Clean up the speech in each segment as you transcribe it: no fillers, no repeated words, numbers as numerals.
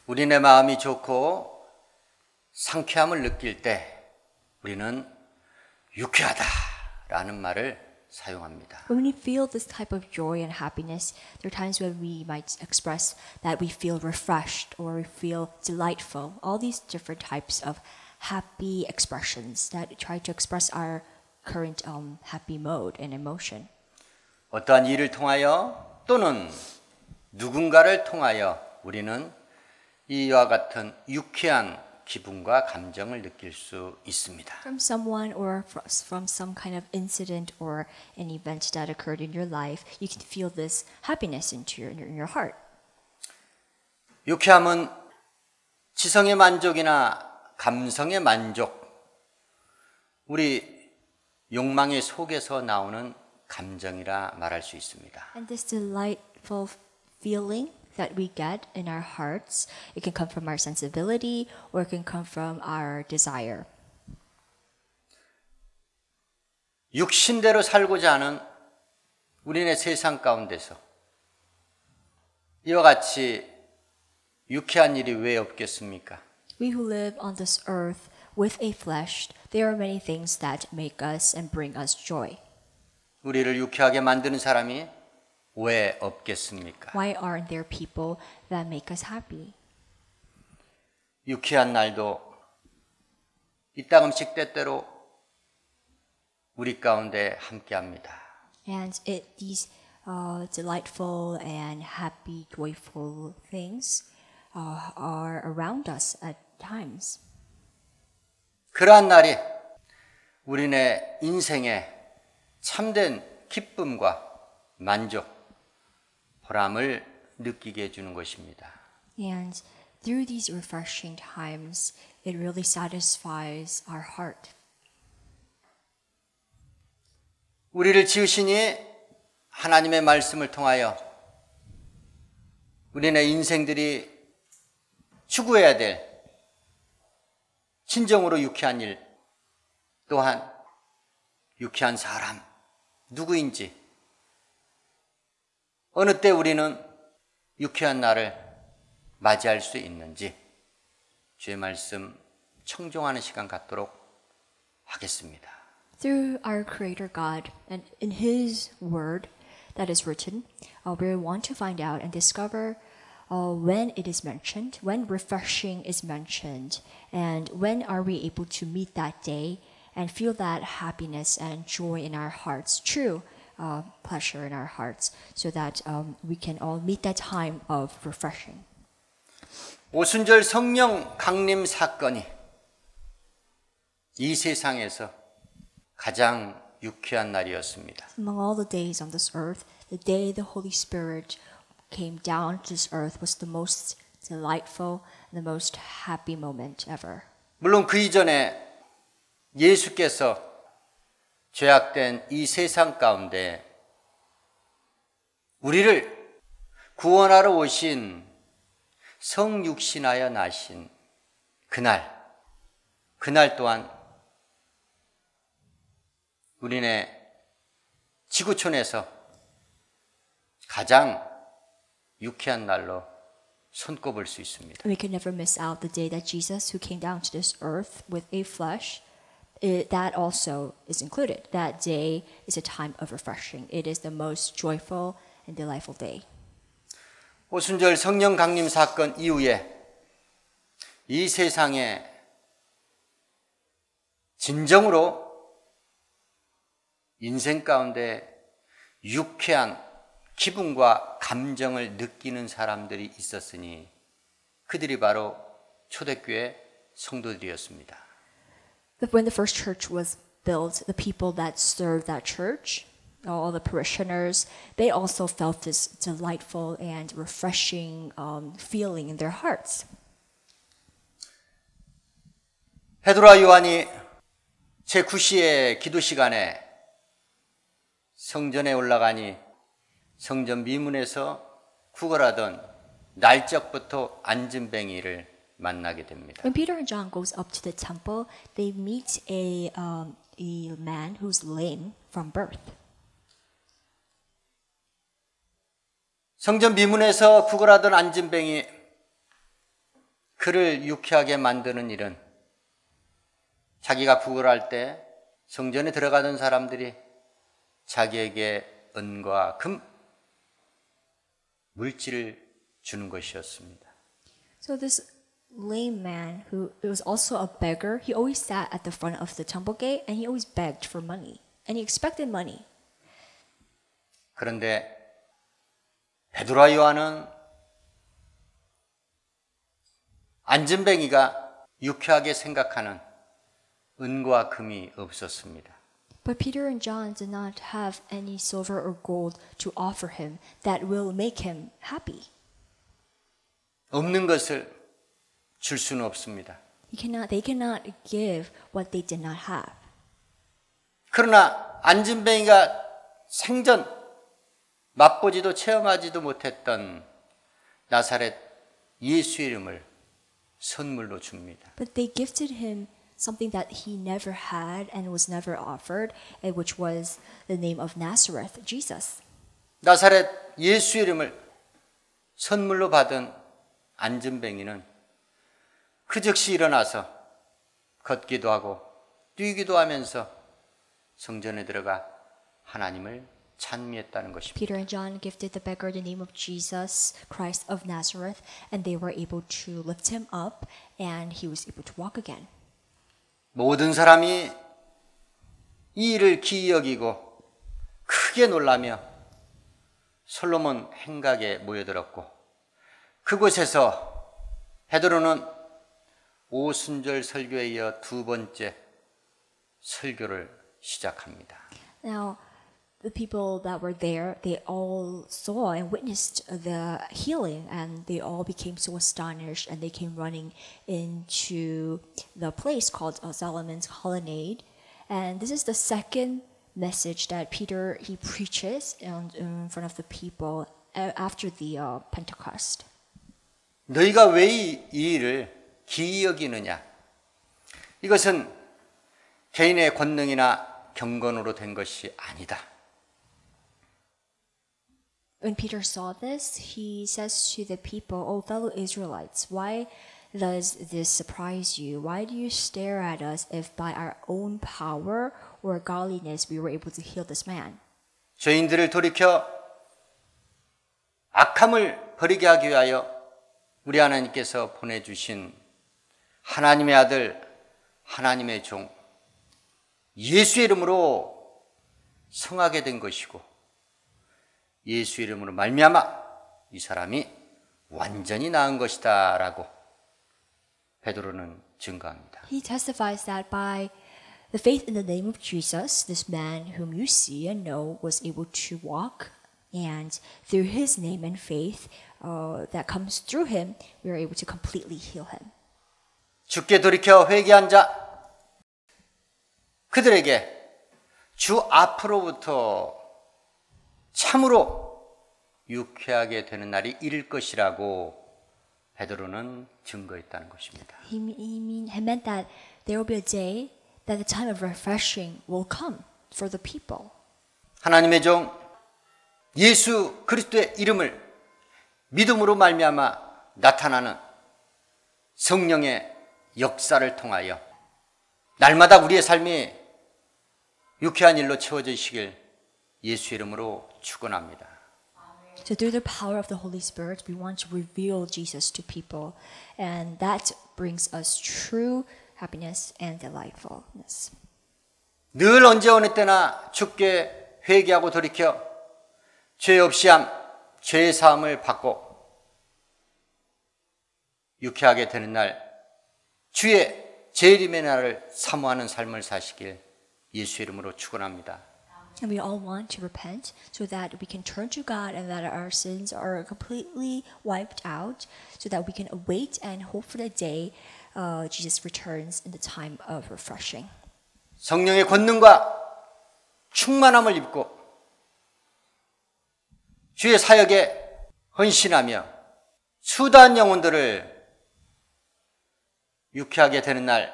우리네 마음이 좋고 상쾌함을 느낄 때 우리는 유쾌하다라는 말을 사용합니다. When we feel this type of joy and happiness, there are times when we might express that we feel refreshed or we feel delightful. All these different types of happy expressions that try to express our current happy mode and emotion. 어떠한 일을 통하여 또는 누군가를 통하여 우리는 이와 같은 유쾌한 기분과 감정을 느낄 수 있습니다. From someone or from some kind of incident or an event that occurred in your life, you can feel this happiness in your heart. 유쾌함은 지성의 만족이나 감성의 만족, 우리 욕망의 속에서 나오는 감정이라 말할 수 있습니다. And this delightful feeling that we get in our hearts, it can come from our sensibility or it can come from our desire. 육신대로 살고자 하는 우리네 세상 가운데서 이와 같이 유쾌한 일이 왜 없겠습니까? We who live on this earth with a flesh, there are many things that make us and bring us joy. 우리를 유쾌하게 만드는 사람이 왜 없겠습니까? Why aren't there people that make us happy? 유쾌한 날도 이따금씩 때때로 우리 가운데 함께합니다. And these delightful and happy, joyful things are around us at times. 그러한 날이 우리네 인생의 참된 기쁨과 만족, 보람을 느끼게 해주는 것입니다. And through these refreshing times, it really satisfies our heart. 우리를 지으시니 하나님의 말씀을 통하여 우리네 인생들이 추구해야 될 진정으로 유쾌한 일, 또한 유쾌한 사람, 누구인지, 어느 때 우리는 유쾌한 날을 맞이할 수 있는지 주의 말씀 청종하는 시간 갖도록 하겠습니다. Through our Creator God and in His Word that is written, we want to find out and discover when it is mentioned, when refreshing is mentioned, and when are we able to meet that day and feel that happiness and joy in our hearts, true pleasure in our hearts, so that we can all meet that time of refreshing. 오순절 성령 강림 사건이 이 세상에서 가장 유쾌한 날이었습니다. Among all the days on this earth, the day the Holy Spirit came down to this earth was the most delightful and the most happy moment ever. 물론 그 이전에 예수께서 죄악된 이 세상 가운데 우리를 구원하러 오신 성육신하여 나신 그날 또한 우리네 지구촌에서 가장 유쾌한 날로 손꼽을 수 있습니다. We can never miss out the day that Jesus, who came down to this earth with a flesh, that also is included. That day is a time of refreshing. It is the most joyful and delightful day. 오순절 성령 강림 사건 이후에 이 세상에 진정으로 인생 가운데 유쾌한 기분과 감정을 느끼는 사람들이 있었으니 그들이 바로 초대교회 성도들이었습니다. When the first church was built, the people that served that church, all the parishioners, they also felt this delightful and refreshing feeling in their hearts. 베드로와 요한이 제9시의 기도 시간에 성전에 올라가니 성전 미문에서 구걸하던 날적부터 안진뱅이를 만나게 됩니다. When Peter and John goes up to the temple, they meet a man who's lame from birth. 성전 미문에서 구걸하던 안진뱅이 그를 유쾌하게 만드는 일은 자기가 부활할 때 성전에 들어가던 사람들이 자기에게 은과 금, 물질을 주는 것이었습니다. So this lame man who was also a beggar, he always sat at the front of the temple gate and he always begged for money. And he expected money. 그런데 베드로와 요한은 안진뱅이가 유쾌하게 생각하는 은과 금이 없었습니다. But Peter and John did not have any silver or gold to offer him that will make him happy. 없는 것을 줄 수는 없습니다. They cannot give what they did not have. 그러나 안진뱅이가 생전 맛보지도 체험하지도 못했던 나사렛 예수 이름을 선물로 줍니다. But they gifted him something that he never had and was never offered, which was the name of Nazareth, Jesus. 나사렛 예수 이름을 선물로 받은 안진뱅이는 그 즉시 일어나서 걷기도 하고 뛰기도 하면서 성전에 들어가 하나님을 찬미했다는 것입니다. Peter and John gifted the beggar the name of Jesus Christ of Nazareth, and they were able to lift him up, and he was able to walk again. 모든 사람이 이 일을 기이 여기고 크게 놀라며 솔로몬 행각에 모여들었고 그곳에서 베드로는 오순절 설교에 이어 두 번째 설교를 시작합니다. Now, the people that were there, they all saw and witnessed the healing, and they all became so astonished, and they came running into the place called Solomon's Colonnade. And this is the second message that Peter he preaches in front of the people after the Pentecost. 너희가 왜 이 일을 기이 여기느냐? 이것은 개인의 권능이나 경건으로 된 것이 아니다. When Peter saw this, he says to the people, "O fellow Israelites, why does this surprise you? Why do you stare at us if by our own power or godliness we were able to heal this man?" 죄인들을 돌이켜 악함을 버리게 하기 위하여 우리 하나님께서 보내주신 하나님의 아들, 하나님의 종, 예수의 이름으로 성하게 된 것이고 예수 이름으로 말미암아 이 사람이 완전히 나은 것이다 라고 베드로는 증거합니다. He testifies that by the faith in the name of Jesus, this man whom you see and know was able to walk, and through his name and faith that comes through him, we are able to completely heal him. 주께 돌이켜 회개한 자 그들에게 주 앞으로부터 참으로 유쾌하게 되는 날이 이를 것이라고 베드로는 증거했다는 것입니다. He meant that there will be a day that the time of refreshing will come for the people. 하나님의 종 예수 그리스도의 이름을 믿음으로 말미암아 나타나는 성령의 역사를 통하여 날마다 우리의 삶이 유쾌한 일로 채워지시길 예수 이름으로 축원합니다. So through the power of the Holy Spirit, we want to reveal Jesus to people, and that brings us true happiness and delightfulness. 늘 언제 어느 때나 주께 회개하고 돌이켜 죄 없이함, 죄의 사함을 받고 유쾌하게 되는 날, 주의 재림의 날을 사모하는 삶을 사시길 예수 이름으로 축원합니다. And we all want to repent so that we can turn to God and that our sins are completely wiped out, so that we can await and hope for the day Jesus returns in the time of refreshing. 성령의 권능과 충만함을 입고 주의 사역에 헌신하며 수다한 영혼들을 유쾌하게 되는 날,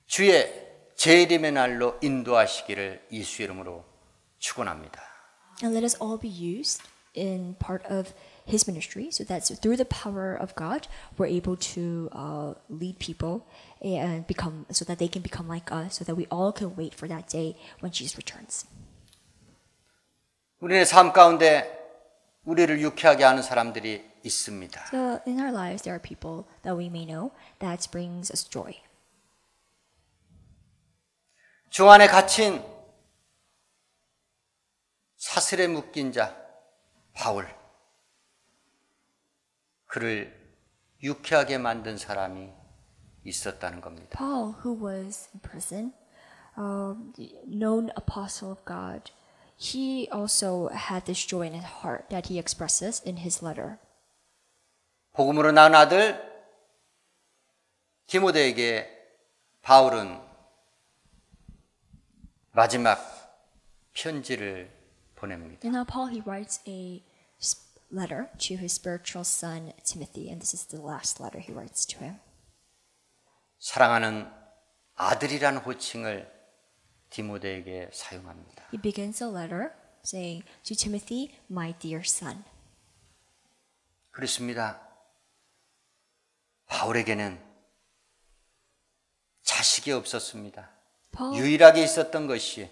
주의 재림의 날로 인도하시기를 예수 이름으로 축원합니다. And let us all be used in part of his ministry, so that through the power of God, we're able to lead people and become, so that they can become like us, so that we all can wait for that day when Jesus returns. 우리의 삶 가운데 우리를 유쾌하게 하는 사람들이 있습니다. So in our lives, there are people that we may know that brings us joy. 주 안에 갇힌 사슬에 묶인 자 바울, 그를 유쾌하게 만든 사람이 있었다는 겁니다. Paul, who was in prison, known apostle of God, he also had this joy in his heart that he expresses in his letter. 복음으로 낳은 아들 디모데에게 바울은 마지막 편지를 보냅니다. And now Paul, he writes a letter to his spiritual son Timothy, and this is the last letter he writes to him. 사랑하는 아들이라는 호칭을 디모데에게 사용합니다. He begins the letter saying, to Timothy, my dear son. 그렇습니다. 바울에게는 자식이 없었습니다. Paul, 유일하게 있었던 것이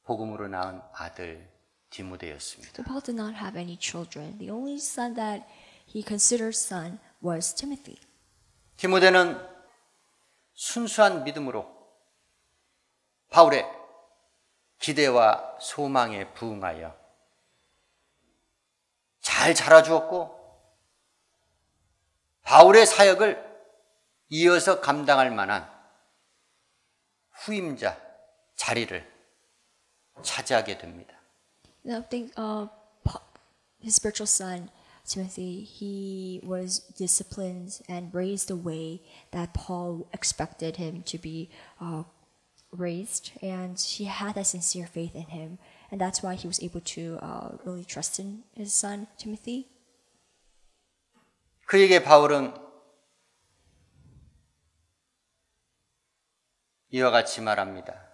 복음으로 낳은 아들 디모데였습니다. Paul did not have any children. The only son that he considered son was Timothy. 디모데는 순수한 믿음으로 바울의 기대와 소망에 부응하여 잘 자라주었고 바울의 사역을 이어서 감당할 만한 후임자 자리를 차지하게 됩니다. I think his spiritual son Timothy, he was disciplined and raised the way that Paul expected him to be raised, and he had that sincere faith in him, and that's why he was able to really trust in his son Timothy. 그에게 바울은 이와 같이 말합니다.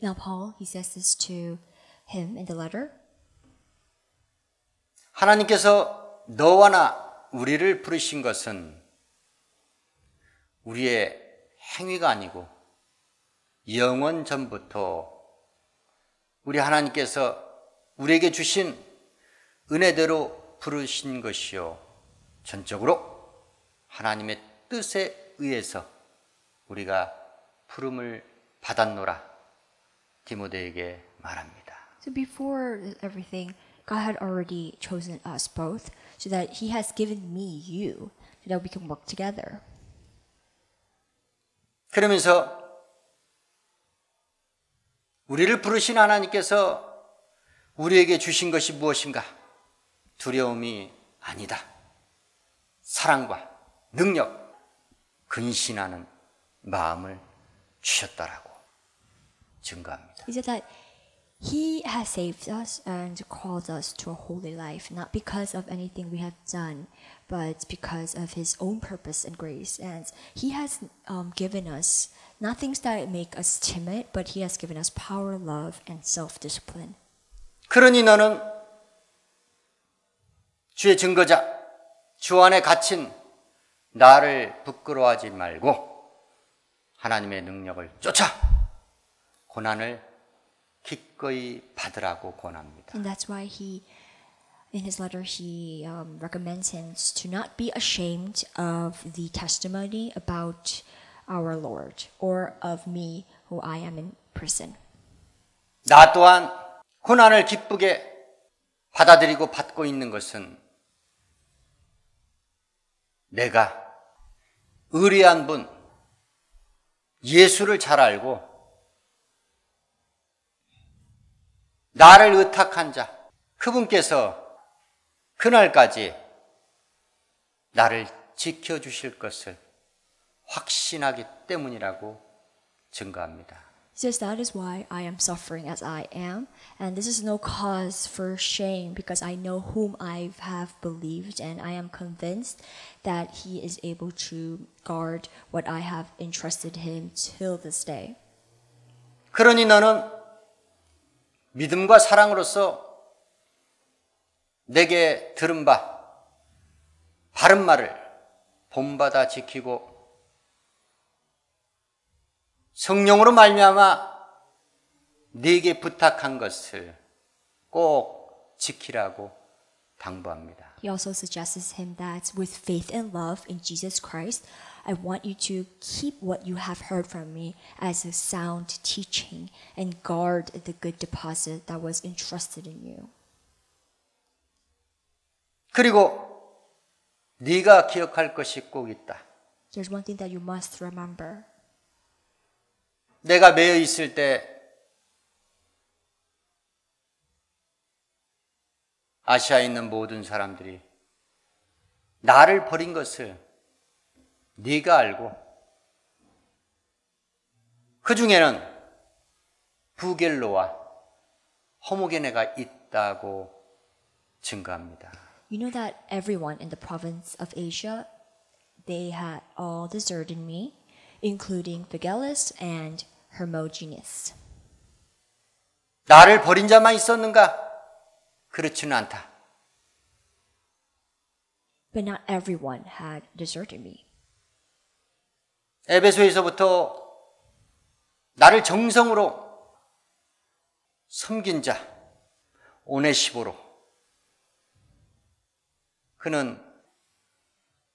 Now Paul, he says this to him in the letter. 하나님께서 너와 나 우리를 부르신 것은 우리의 행위가 아니고 영원 전부터 우리 하나님께서 우리에게 주신 은혜대로 부르신 것이요 전적으로 하나님의 뜻에 의해서 우리가 부름을 받았노라 디모데에게 말합니다. So before everything, God had already chosen us both, so that He has given me you, so that we can work together. 그러면서 우리를 부르신 하나님께서 우리에게 주신 것이 무엇인가? 두려움이 아니다. 사랑과 능력, 근신하는 마음을 주셨다라고 증거합니다. He said that He has saved us and called us to a holy life, not because of anything we have done, but because of His own purpose and grace. And He has given us not things that make us timid, but He has given us power, love, and self-discipline. 그러니 너는 주의 증거자, 주 안에 갇힌 나를 부끄러워하지 말고 하나님의 능력을 쫓아 고난을 기꺼이 받으라고 권합니다. And that's why he, in his letter, he recommends him to not be ashamed of the testimony about our Lord or of me, who I am in prison. 나 또한 고난을 기쁘게 받아들이고 받고 있는 것은 내가 의리한 분, 예수를 잘 알고 나를 의탁한 자, 그분께서 그날까지 나를 지켜주실 것을 확신하기 때문이라고 증거합니다. He says that is why I am suffering as I am, and this is no cause for shame because I know whom I have believed, and I am convinced that He is able to guard what I have entrusted Him till this day. 그러니 너는 믿음과 사랑으로서 내게 들은 바 바른 말을 본받아 지키고 성령으로 말미암아 네게 부탁한 것을 꼭 지키라고 당부합니다. He also suggests him that with faith and love in Jesus Christ, I want you to keep what you have heard from me as a sound teaching and guard the good deposit that was entrusted in you. 그리고 네가 기억할 것이 꼭 있다. There's one thing that you must remember. 내가 매여 있을 때 아시아에 있는 모든 사람들이 나를 버린 것을 네가 알고 그 중에는 부겔로와 호모게네가 있다고 증거합니다. You know that everyone in the province of Asia, they had all deserted me, including Phygellus and Hermogenes. 나를 버린 자만 있었는가? 그렇지는 않다. But not everyone had deserted me. 에베소에서부터 나를 정성으로 섬긴 자 오네시보로, 그는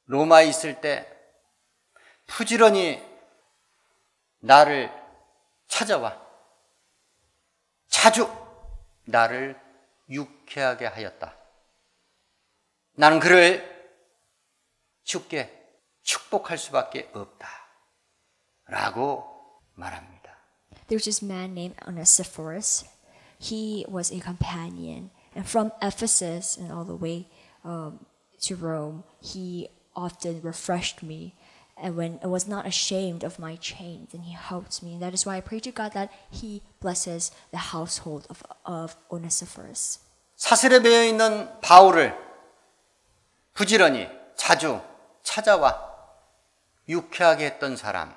로마에 있을 때 부지런히 나를 찾아와 자주 나를 유쾌하게 하였다. 나는 그를 주께 축복할 수밖에 없다 라고 말합니다. There's this man named Onesiphorus. He was a companion, and from Ephesus and all the way to Rome, he often refreshed me, and when I was not ashamed of my chains, and he helped me. And that is why I pray to God that He blesses the household of Onesiphorus. 사슬에 매여 있는 바울을 부지런히 자주 찾아와 유쾌하게 했던 사람,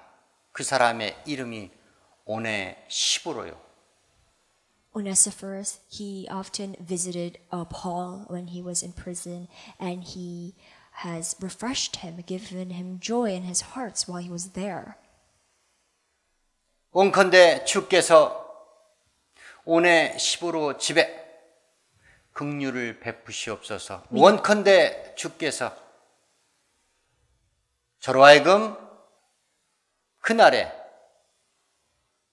그 사람의 이름이 오네시보로요. Onesiphorus, he often visited Paul when he was in prison, and he has refreshed him, given him joy in his heart while he was there. 원컨대 주께서 오네시보로 집에 긍휼을 베푸시옵소서. 원컨대 주께서 저로 하여금 그날에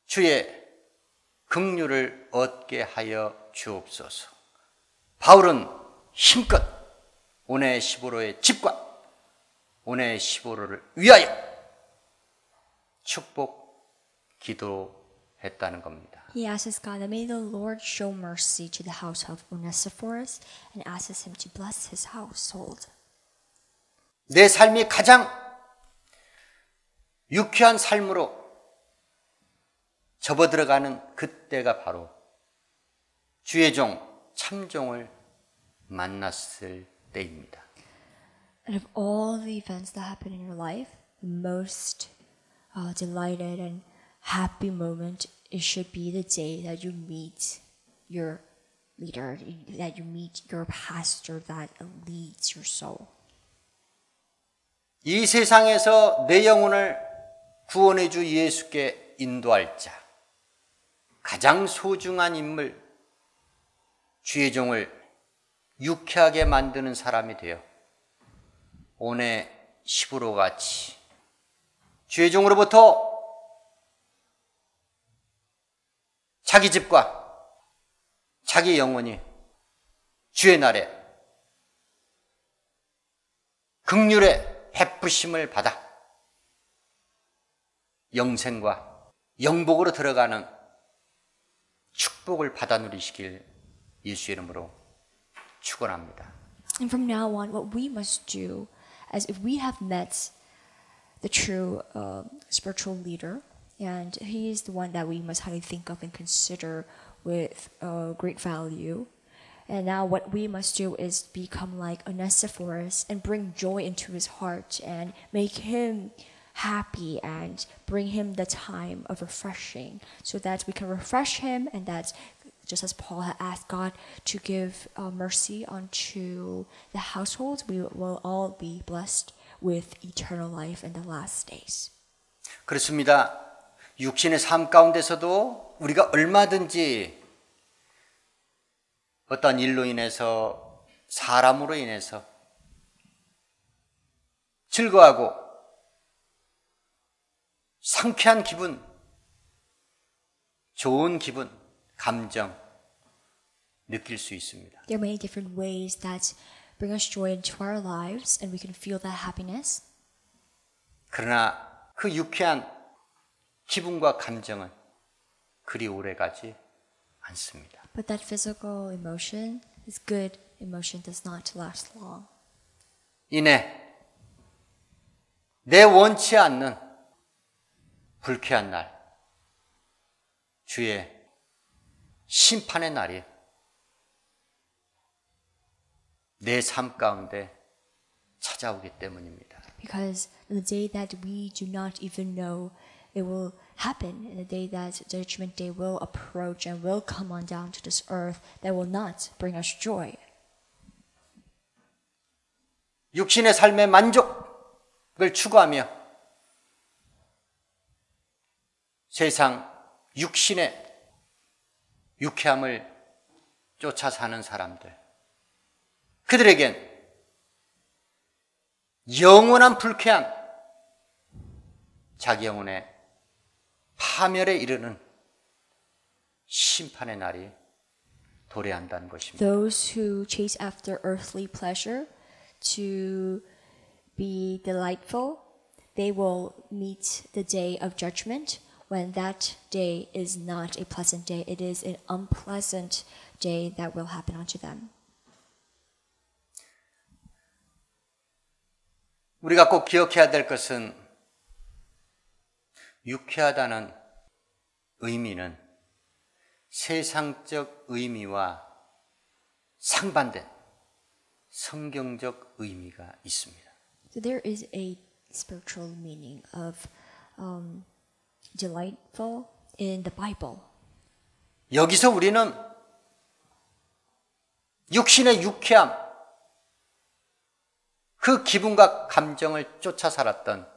주의 긍휼을 얻게 하여 주옵소서. 바울은 힘껏 오네시보로의 집과 오네시보로를 위하여 축복 기도했다는 겁니다. He asks God that may the Lord show mercy to the house of Onesiphorus and asks him to bless his household. 내 삶이 가장 유쾌한 삶으로 접어들어가는 그때가 바로 주의 종 참종을 만났을 때입니다. And of all the events that happen in your life, the most delighted and happy moment, it should be the day that you meet your leader, that you meet your pastor that leads your soul. 이 세상에서 내 영혼을 구원해 주 예수께 인도할 자, 가장 소중한 인물, 주의 종을 유쾌하게 만드는 사람이 되어 오네시보로 같이 주의 종으로부터 자기 집과 자기 영혼이 주의 날에 긍휼의 베푸심을 받아 영생과 영복으로 들어가는 축복을 받아 누리시길 예수 이름으로 축원합니다. And from now on, what we must do, as if we have met the true spiritual leader, and he is the one that we must highly think of and consider with great value. And now what we must do is become like Onesiphorus and bring joy into his heart and make him happy and bring him the time of refreshing so that we can refresh him and that just as Paul had asked God to give mercy unto the households, we will all be blessed with eternal life in the last days. 그렇습니다. 육신의 삶 가운데서도 우리가 얼마든지 어떤 일로 인해서 사람으로 인해서 즐거워하고 상쾌한 기분, 좋은 기분, 감정 느낄 수 있습니다. There are many different ways that bring us joy into our lives and we can feel that happiness. 그러나 그 유쾌한 기분과 감정은 그리 오래가지 않습니다. But that physical emotion, this good emotion, does not last long. 이내 내 원치 않는 불쾌한 날, 주의 심판의 날이 내 삶 가운데 찾아오기 때문입니다. Because the day that we do not even know it will happen, and the day that judgment day will approach and will come on down to this earth, that will not bring us joy. 육신의 삶의 만족을 추구하며 세상 육신의 유쾌함을 쫓아 사는 사람들, 그들에겐 영원한 불쾌한 자기 영혼의 파멸에 이르는 심판의 날이 도래한다는 것입니다. Those who chase after earthly pleasure to be delightful, they will meet the day of judgment when that day is not a pleasant day. It is an unpleasant day that will happen unto them. 우리가 꼭 기억해야 될 것은 유쾌하다는 의미는 세상적 의미와 상반된 성경적 의미가 있습니다. So there is a spiritual meaning of delightful in the Bible. 여기서 우리는 육신의 유쾌함, 그 기분과 감정을 쫓아 살았던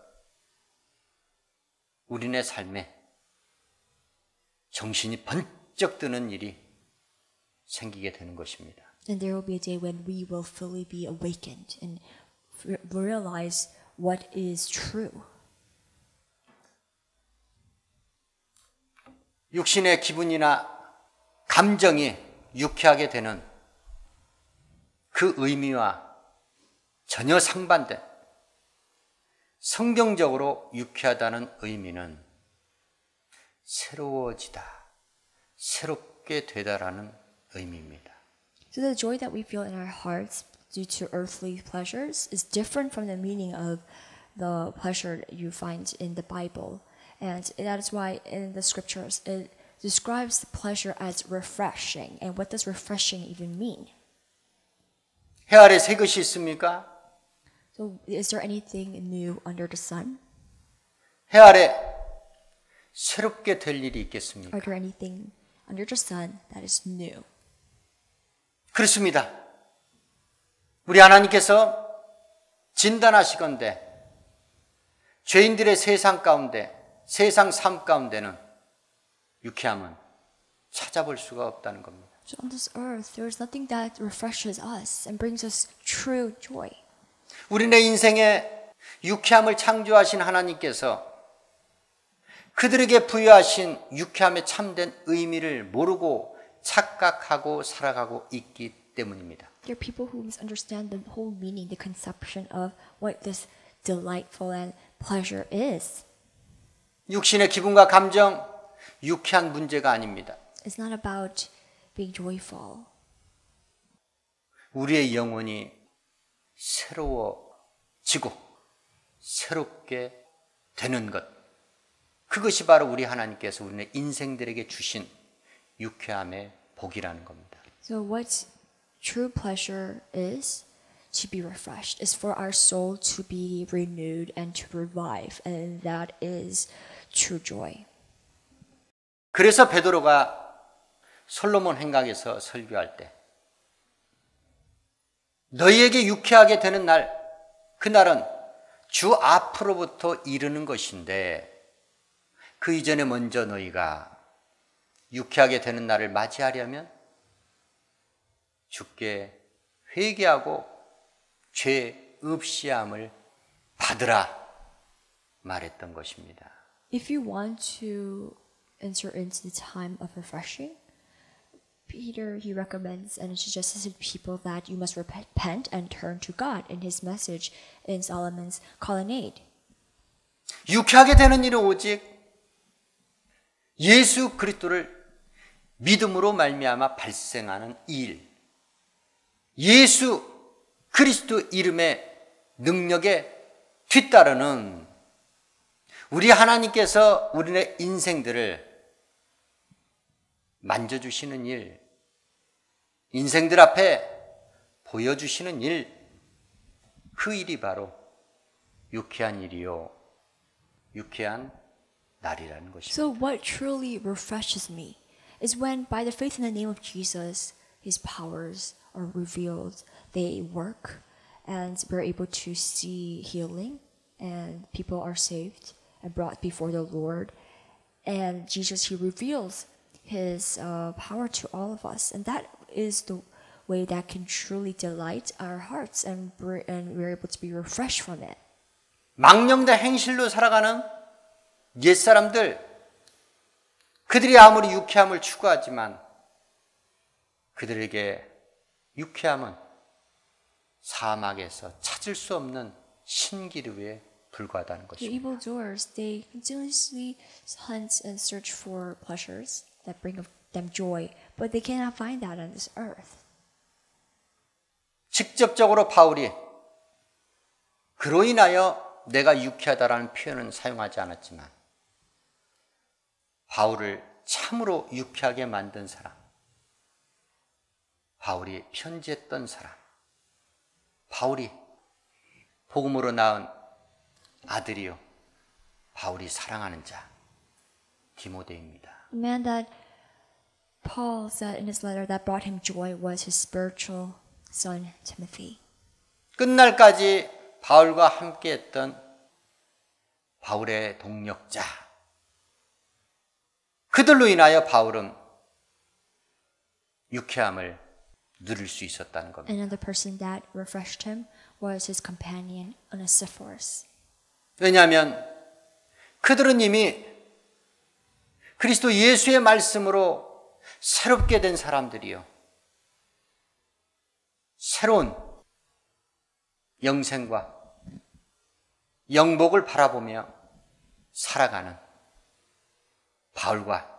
우리네 삶에 정신이 번쩍 드는 일이 생기게 되는 것입니다. And there will be a day when we will fully be awakened and realize what is true. 육신의 기분이나 감정이 유쾌하게 되는 그 의미와 전혀 상반된 성경적으로 유쾌하다는 의미는 새로워지다, 새롭게 되다라는 의미입니다. So the joy that we feel in our hearts due to earthly pleasures is different from the meaning of the pleasure you find in the Bible. And that is why in the scriptures it describes the pleasure as refreshing. And what does refreshing even mean? 해 아래 새 것이 있습니까? So is there anything new under the sun? 해 아래 새롭게 될 일이 있겠습니까? Are there anything under the sun that is new? 그렇습니다. 우리 하나님께서 진단하시건대 죄인들의 세상 가운데, 세상 삶 가운데는 유쾌함은 찾아볼 수가 없다는 겁니다. So on this earth, there is nothing that refreshes us and brings us true joy. 우리네 인생에 유쾌함을 창조하신 하나님께서 그들에게 부여하신 유쾌함에 참된 의미를 모르고 착각하고 살아가고 있기 때문입니다. There are people who misunderstand the whole meaning, the conception of what this delightful and pleasure is. 육신의 기분과 감정, 유쾌한 문제가 아닙니다. It's not about being joyful. 우리의 영혼이 새로워지고 새롭게 되는 것, 그것이 바로 우리 하나님께서 우리의 인생들에게 주신 유쾌함의 복이라는 겁니다. So what true pleasure is to be refreshed, is for our soul to be renewed and to revive, and that is true joy. 그래서 베드로가 솔로몬 행각에서 설교할 때 너희에게 유쾌하게 되는 날, 그날은 주 앞으로부터 이르는 것인데 그 이전에 먼저 너희가 유쾌하게 되는 날을 맞이하려면 주께 회개하고 죄 없이함을 받으라 말했던 것입니다. If you want to enter into the time of refreshing, Peter, he recommends and suggests to people that you must repent and turn to God in his message in Solomon's colonnade. 유쾌하게 되는 일은 오직 예수 그리스도를 믿음으로 말미암아 발생하는 일, 예수 그리스도 이름의 능력에 뒤따르는 우리 하나님께서 우리의 인생들을 만져주시는 일, 인생들 앞에 보여주시는 일, 그 일이 바로 유쾌한 일이요, 유쾌한 날이라는 것입니다. So what truly refreshes me is when by the faith in the name of Jesus, his powers are revealed, they work, and we're able to see healing, and people are saved and brought before the Lord. And Jesus, he reveals his power to all of us. And that is the way that can truly delight our hearts, and we're able to be refreshed from it. 망령된 행실로 살아가는 옛사람들, 그들이 아무리 유쾌함을 추구하지만 그들에게 유쾌함은 사막에서 찾을 수 없는 신기루에 불과하다는 The 것입니다. evildoers, they continuously hunt and search for pleasures that bring them joy, but they cannot find that on this earth. 직접적으로 바울이 그로 인하여 내가 유쾌하다라는 표현은 사용하지 않았지만 바울을 참으로 유쾌하게 만든 사람, 바울이 편지했던 사람, 바울이 복음으로 낳은 아들이요, 바울이 사랑하는 자, 디모데입니다. The man that Paul said in his letter that brought him joy was his spiritual son Timothy. 끝날까지 바울과 함께했던 바울의 동력자, 그들로 인하여 바울은 유쾌함을 누릴 수 있었다는 겁니다. Another person that refreshed him was his companion Onesiphorus. 왜냐하면 그들은 이미 그리스도 예수의 말씀으로 새롭게 된 사람들이요, 새로운 영생과 영복을 바라보며 살아가는 바울과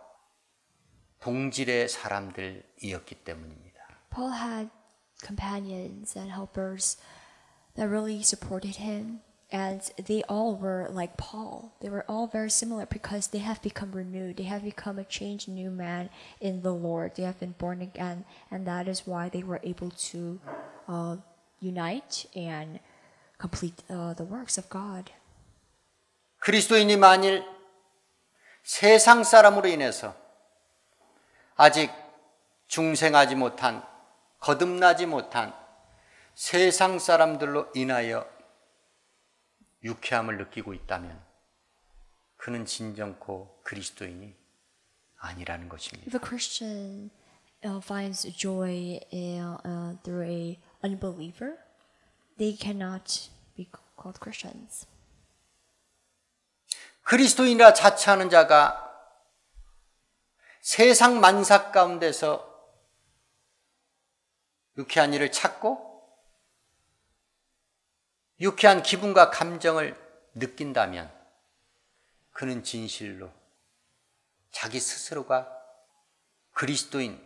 동질의 사람들이었기 때문입니다. Paul had companions and helpers that really supported him, and they all were like Paul. They were all very similar because they have become renewed. They have become a changed new man in the Lord. They have been born again, and that is why they were able to unite and complete the works of God. 그리스도인이 만일 세상 사람으로 인해서 아직 중생하지 못한, 거듭나지 못한 세상 사람들로 인하여 유쾌함을 느끼고 있다면 그는 진정코 그리스도인이 아니라는 것입니다. If a Christian finds joy through a unbeliever, they cannot be called Christians. 그리스도인이라 자처하는 자가 세상 만사 가운데서 유쾌한 일을 찾고 유쾌한 기분과 감정을 느낀다면 그는 진실로 자기 스스로가 그리스도인이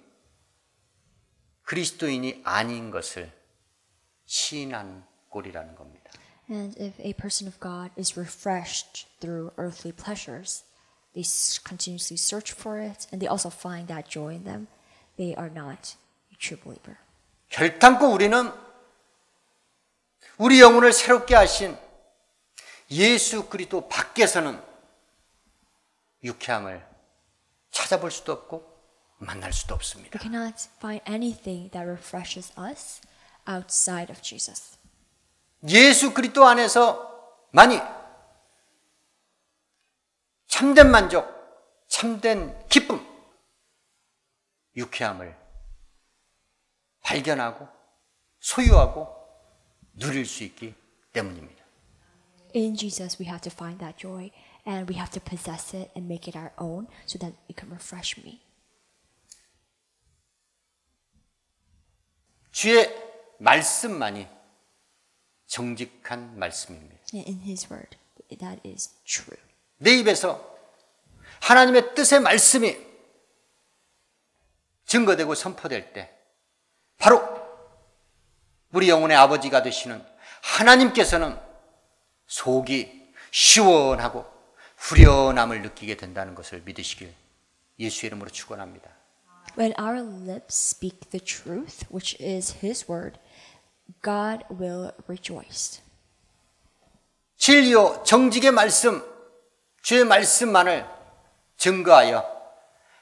아닌 것을 시인한 꼴이라는 겁니다. And if a person of God is refreshed through earthly pleasures, they continuously search for it, and they also find that joy in them, they are not a true believer. 결단코 우리는 우리 영혼을 새롭게 하신 예수 그리스도 밖에서는 유쾌함을 찾아볼 수도 없고 만날 수도 없습니다. We cannot find anything that refreshes us outside of Jesus. 예수 그리스도 안에서만이 참된 만족, 참된 기쁨, 유쾌함을 발견하고 소유하고 누릴 수 있기 때문입니다. In Jesus, we have to find that joy, and we have to possess it and make it our own so that it can refresh me. 주의 말씀만이 정직한 말씀입니다. And in His Word, that is true. 내 입에서 하나님의 뜻의 말씀이 증거되고 선포될 때 바로 우리 영혼의 아버지가 되시는 하나님께서는 속이 시원하고 후련함을 느끼게 된다는 것을 믿으시길 예수의 이름으로 축원합니다. When our lips speak the truth, which is His Word, God will rejoice. 진리요 정직의 말씀, 주의 말씀만을 증거하여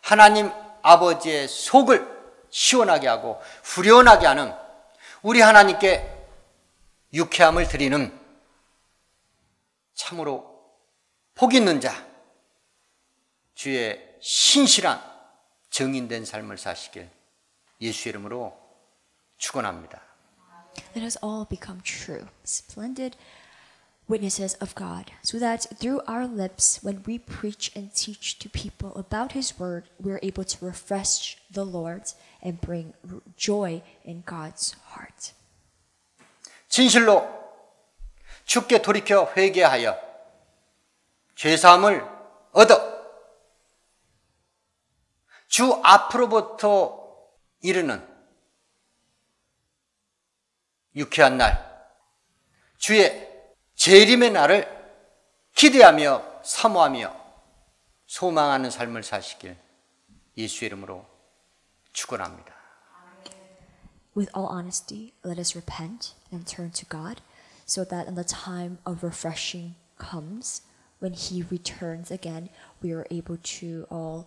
하나님 아버지의 속을 시원하게 하고 후련하게 하는 우리 하나님께 유쾌함을 드리는 참으로 복 있는 자, 주의 신실한 정인된 삶을 사시길 예수의 이름으로 축원합니다. Let us all become true, splendid witnesses of God, so that through our lips, when we preach and teach to people about His Word, we're able to refresh the Lord and bring joy in God's heart. 진실로 주께 돌이켜 회개하여 죄사함을 얻어 주 앞으로부터 이르는 유쾌한 날, 주의 재림의 날을 기대하며 사모하며 소망하는 삶을 사시길 예수의 이름으로 축원합니다. With all honesty, let us repent and turn to God, so that when the time of refreshing comes, when He returns again, we are able to all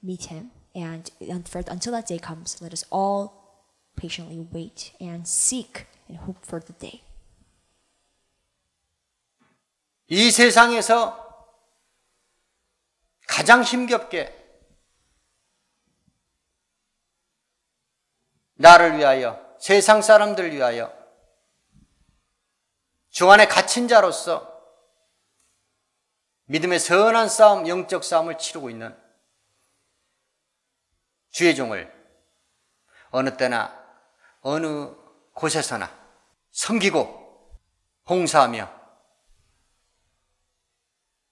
meet Him. And until that day comes, let us all patiently wait and seek and hope for the day. 이 세상에서 가장 힘겹게 나를 위하여, 세상 사람들을 위하여 주 안에 갇힌 자로서 믿음의 선한 싸움, 영적 싸움을 치르고 있는 주의 종을 어느 때나 어느 곳에서나 섬기고 봉사하며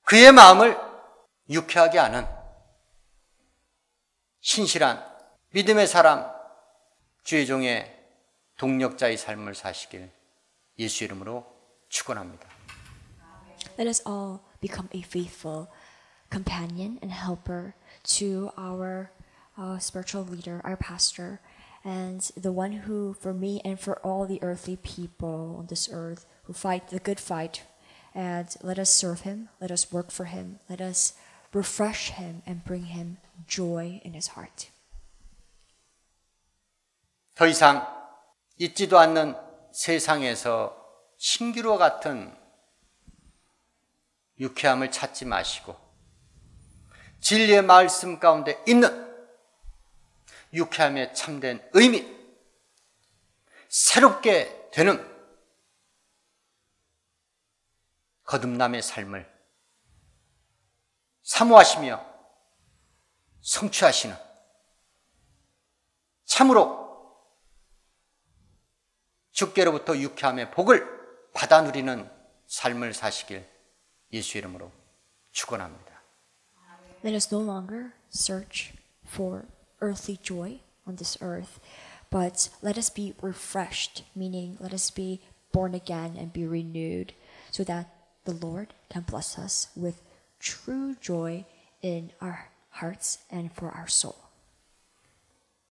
그의 마음을 유쾌하게 하는 신실한 믿음의 사람, 주의 종의 동력자의 삶을 사시길 예수 이름으로 축원합니다. Let us all become a faithful companion and helper to our spiritual leader, our pastor, and the one who, for me and for all the earthly people on this earth who fight the good fight, and let us serve him, let us work for him, let us refresh him and bring him joy in his heart. 더 이상 잊지도 않는 세상에서 신기루 같은 유쾌함을 찾지 마시고 진리의 말씀 가운데 있는 유쾌함의 참된 의미, 새롭게 되는 거듭남의 삶을 사모하시며 성취하시는 참으로 주께로부터 유쾌함의 복을 받아 누리는 삶을 사시길 예수 이름으로 축원합니다. Let us no longer search for earthly joy on this earth, but let us be refreshed, meaning let us be born again and be renewed, so that the Lord can bless us with true joy in our hearts and for our soul.